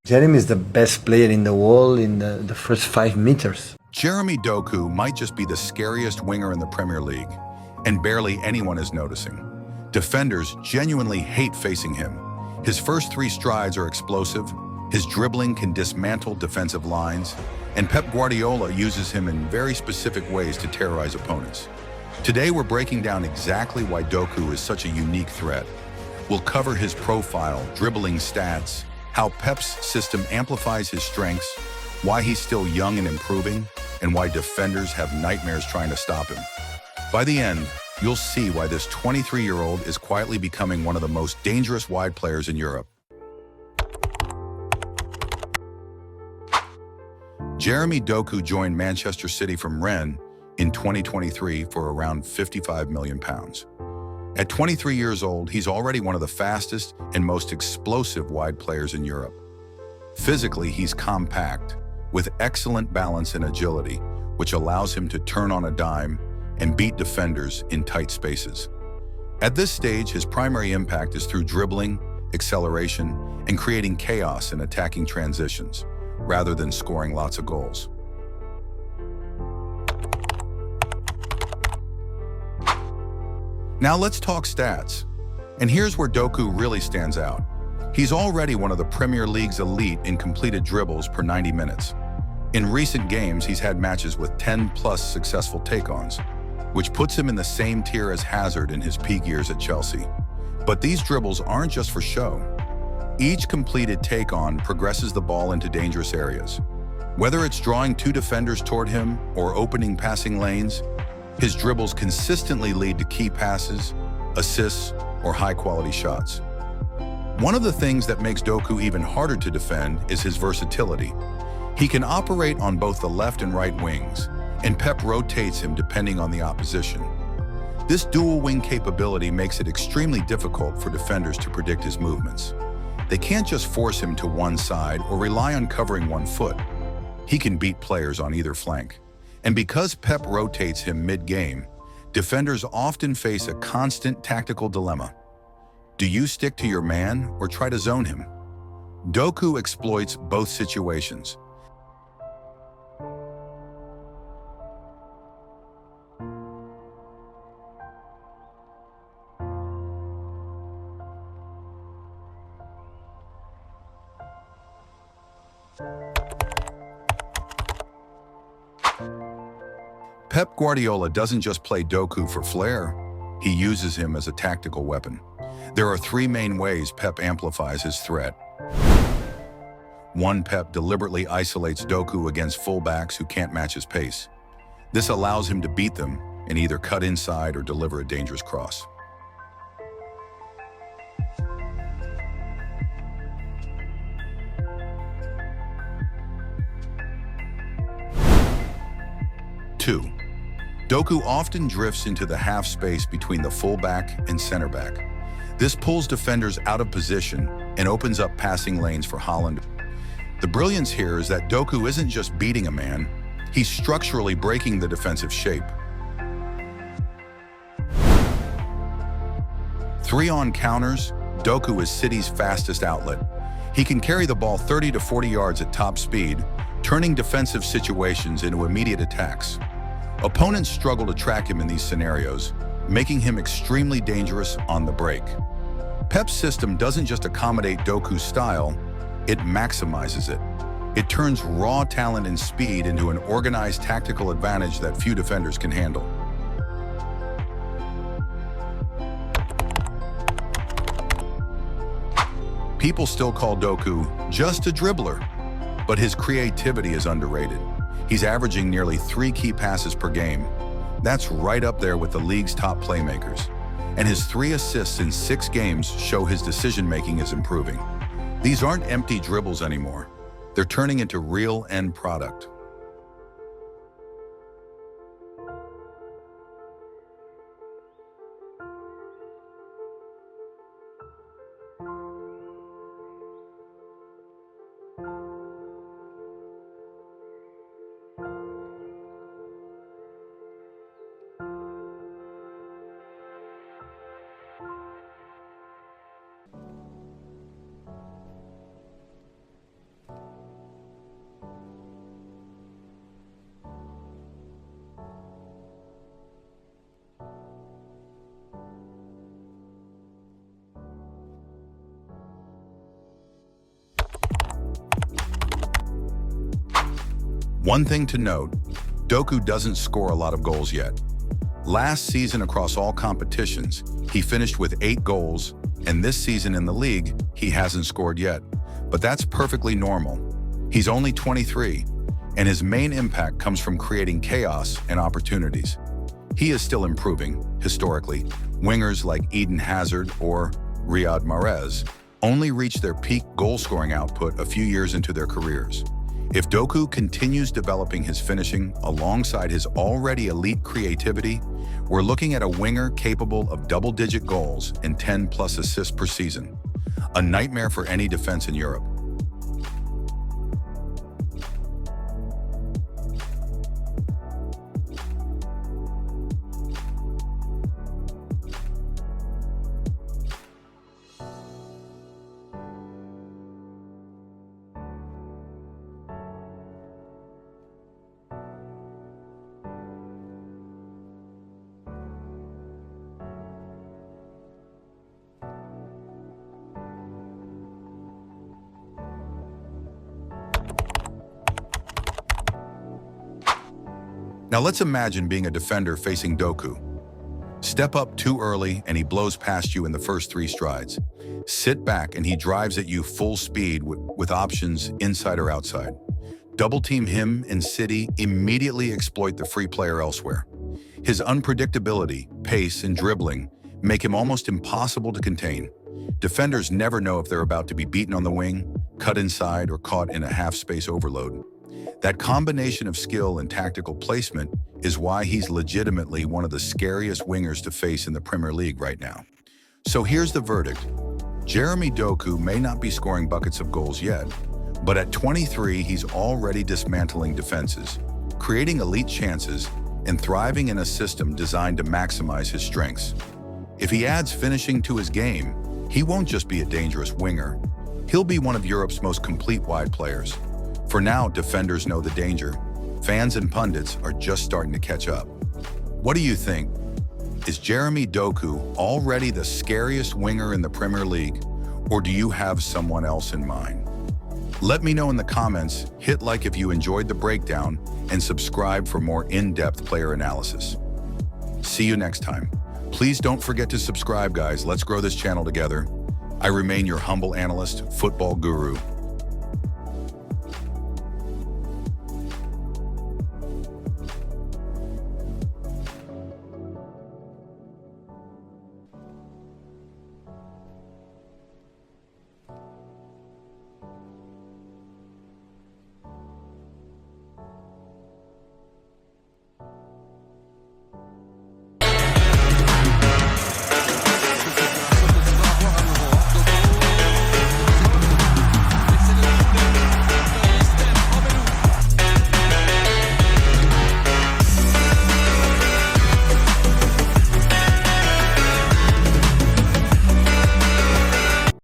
Jeremy is the best player in the world in the first 5 meters. Jeremy Doku might just be the scariest winger in the Premier League, and barely anyone is noticing. Defenders genuinely hate facing him. His first 3 strides are explosive, his dribbling can dismantle defensive lines, and Pep Guardiola uses him in very specific ways to terrorize opponents. Today we're breaking down exactly why Doku is such a unique threat. We'll cover his profile, dribbling stats, how Pep's system amplifies his strengths, why he's still young and improving, and why defenders have nightmares trying to stop him. By the end, you'll see why this 23-year-old is quietly becoming one of the most dangerous wide players in Europe. Jeremy Doku joined Manchester City from Rennes in 2023 for around £55 million. At 23 years old, he's already one of the fastest and most explosive wide players in Europe. Physically, he's compact, with excellent balance and agility, which allows him to turn on a dime and beat defenders in tight spaces. At this stage, his primary impact is through dribbling, acceleration, and creating chaos in attacking transitions, rather than scoring lots of goals. Now let's talk stats. And here's where Doku really stands out. He's already one of the Premier League's elite in completed dribbles per 90 minutes. In recent games, he's had matches with 10+ successful take-ons, which puts him in the same tier as Hazard in his peak years at Chelsea. But these dribbles aren't just for show. Each completed take-on progresses the ball into dangerous areas. Whether it's drawing 2 defenders toward him or opening passing lanes, his dribbles consistently lead to key passes, assists, or high-quality shots. One of the things that makes Doku even harder to defend is his versatility. He can operate on both the left and right wings, and Pep rotates him depending on the opposition. This dual wing capability makes it extremely difficult for defenders to predict his movements. They can't just force him to one side or rely on covering one foot. He can beat players on either flank. And because Pep rotates him mid-game, defenders often face a constant tactical dilemma. Do you stick to your man or try to zone him? Doku exploits both situations. Pep Guardiola doesn't just play Doku for flair, he uses him as a tactical weapon. There are 3 main ways Pep amplifies his threat. 1. Pep deliberately isolates Doku against fullbacks who can't match his pace. This allows him to beat them and either cut inside or deliver a dangerous cross. 2. Doku often drifts into the half space between the fullback and center back. This pulls defenders out of position and opens up passing lanes for Haaland. The brilliance here is that Doku isn't just beating a man, he's structurally breaking the defensive shape. 3. On counters, Doku is City's fastest outlet. He can carry the ball 30 to 40 yards at top speed, turning defensive situations into immediate attacks. Opponents struggle to track him in these scenarios, making him extremely dangerous on the break. Pep's system doesn't just accommodate Doku's style, it maximizes it. It turns raw talent and speed into an organized tactical advantage that few defenders can handle. People still call Doku just a dribbler, but his creativity is underrated. He's averaging nearly 3 key passes per game. That's right up there with the league's top playmakers. And his 3 assists in 6 games show his decision-making is improving. These aren't empty dribbles anymore. They're turning into real end product. One thing to note, Doku doesn't score a lot of goals yet. Last season across all competitions, he finished with 8 goals, and this season in the league, he hasn't scored yet. But that's perfectly normal. He's only 23, and his main impact comes from creating chaos and opportunities. He is still improving, historically. Wingers like Eden Hazard or Riyad Mahrez only reached their peak goal-scoring output a few years into their careers. If Doku continues developing his finishing alongside his already elite creativity, we're looking at a winger capable of double-digit goals and 10+ assists per season. A nightmare for any defense in Europe. Now let's imagine being a defender facing Doku. Step up too early and he blows past you in the first 3 strides. Sit back and he drives at you full speed with options inside or outside. Double team him and City immediately exploit the free player elsewhere. His unpredictability, pace, and dribbling make him almost impossible to contain. Defenders never know if they're about to be beaten on the wing, cut inside, or caught in a half-space overload. That combination of skill and tactical placement is why he's legitimately one of the scariest wingers to face in the Premier League right now. So here's the verdict. Jeremy Doku may not be scoring buckets of goals yet, but at 23, he's already dismantling defenses, creating elite chances, and thriving in a system designed to maximize his strengths. If he adds finishing to his game, he won't just be a dangerous winger. He'll be one of Europe's most complete wide players. For now, defenders know the danger. Fans and pundits are just starting to catch up. What do you think? Is Jeremy Doku already the scariest winger in the Premier League, or do you have someone else in mind? Let me know in the comments, hit like if you enjoyed the breakdown, and subscribe for more in-depth player analysis. See you next time. Please don't forget to subscribe, guys. Let's grow this channel together. I remain your humble analyst, football guru,